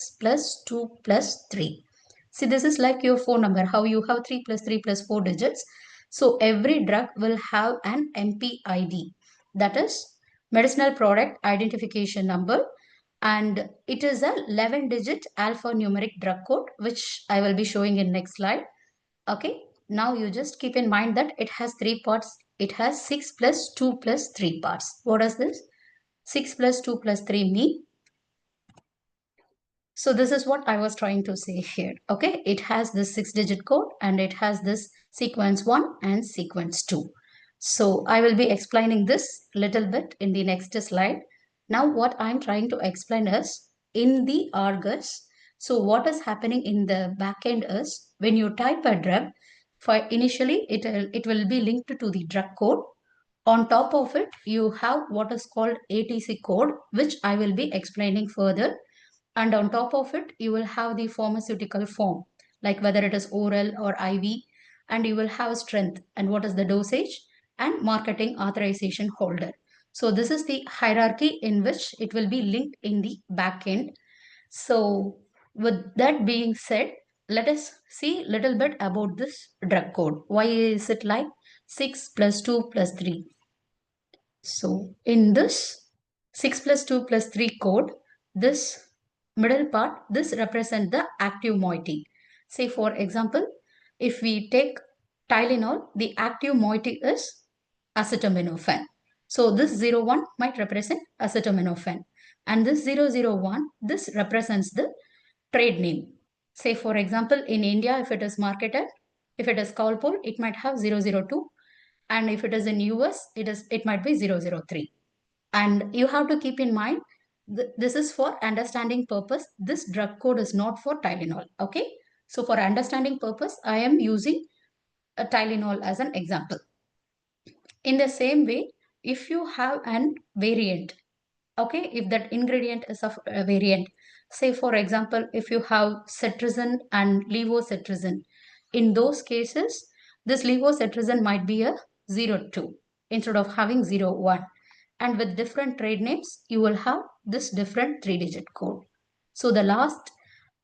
6 plus 2 plus 3. See, this is like your phone number, how you have 3 plus 3 plus 4 digits. So every drug will have an MPID, that is medicinal product identification number, and it is a 11-digit alphanumeric drug code, which I will be showing in next slide. Okay, now you just keep in mind that it has three parts. It has 6 plus 2 plus 3 parts. What does this 6 plus 2 plus 3 mean? So this is what I was trying to say here. Okay, it has this 6-digit code and it has this sequence 1 and sequence 2. So I will be explaining this little bit in the next slide. Now what I'm trying to explain is in the Argus. So what is happening in the backend is when you type a drug, for initially it will be linked to the drug code. On top of it, you have what is called ATC code, which I will be explaining further. And on top of it, you will have the pharmaceutical form, like whether it is oral or IV, and you will have strength and what is the dosage and marketing authorization holder. So this is the hierarchy in which it will be linked in the back end. So with that being said, let us see a little bit about this drug code. Why is it like 6 plus 2 plus 3? So in this 6 plus 2 plus 3 code, this middle part, this represent the active moiety. Say for example, if we take Tylenol, the active moiety is acetaminophen. So this 01 might represent acetaminophen. And this 001, this represents the trade name. Say for example, in India, if it is marketed, if it is Calpol, it might have 002. And if it is in US, it might be 003. And you have to keep in mind, this is for understanding purpose. This drug code is not for Tylenol. Okay. So for understanding purpose, I am using a Tylenol as an example. In the same way, if you have an variant, okay, if that ingredient is of a variant, say for example, if you have cetirizine and levocetirizine, in those cases, this levocetirizine might be a 02 instead of having 01. And with different trade names, you will have this different 3-digit code. So the last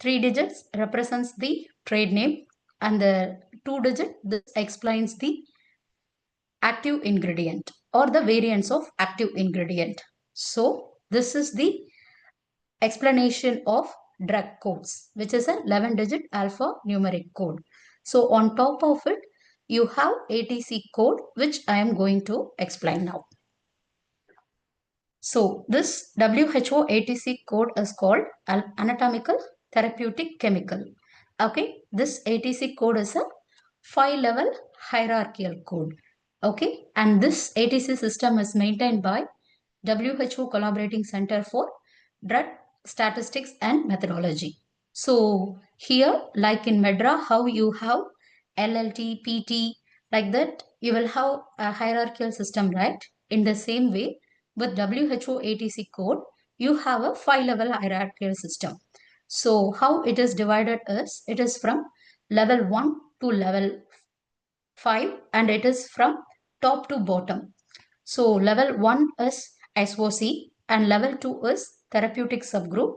3 digits represents the trade name, and the 2-digit, this explains the active ingredient or the variants of active ingredient. So this is the explanation of drug codes, which is a 11-digit alphanumeric code. So on top of it, you have ATC code, which I am going to explain now. So this WHO ATC code is called anatomical therapeutic chemical. Okay, this ATC code is a 5-level hierarchical code. Okay, and this ATC system is maintained by WHO Collaborating Center for Drug Statistics and Methodology. So here, like in Medra, how you have LLT, PT, like that, you will have a hierarchical system, right? In the same way, with WHO ATC code, you have a 5-level hierarchical system. So how it is divided is, it is from level 1 to level 5, and it is from top to bottom. So level 1 is SOC and level 2 is therapeutic subgroup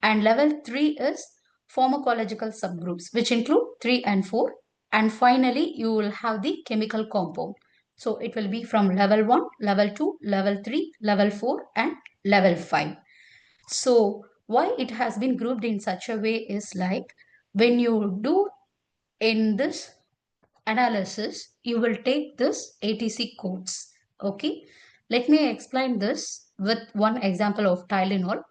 and level 3 is pharmacological subgroups, which include 3 and 4. And finally, you will have the chemical compound. So it will be from level 1, level 2, level 3, level 4 and level 5. So why it has been grouped in such a way is like when you do in this analysis, you will take this ATC codes. Okay, let me explain this with one example of Tylenol.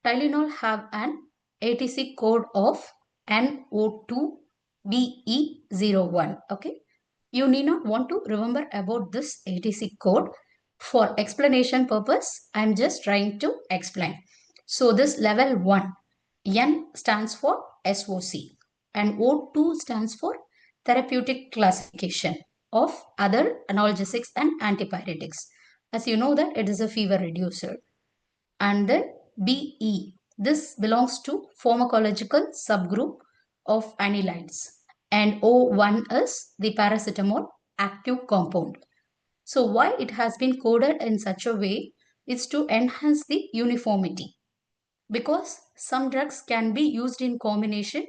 Tylenol have an ATC code of NO2BE01. Okay, you need not want to remember about this ATC code. For explanation purpose, I am just trying to explain. So this level 1, N stands for SOC and O2 stands for therapeutic classification of other analgesics and antipyretics. As you know that it is a fever reducer. And then BE, this belongs to pharmacological subgroup of anilides. And O1 is the paracetamol active compound. So why it has been coded in such a way is to enhance the uniformity. Because Some drugs can be used in combination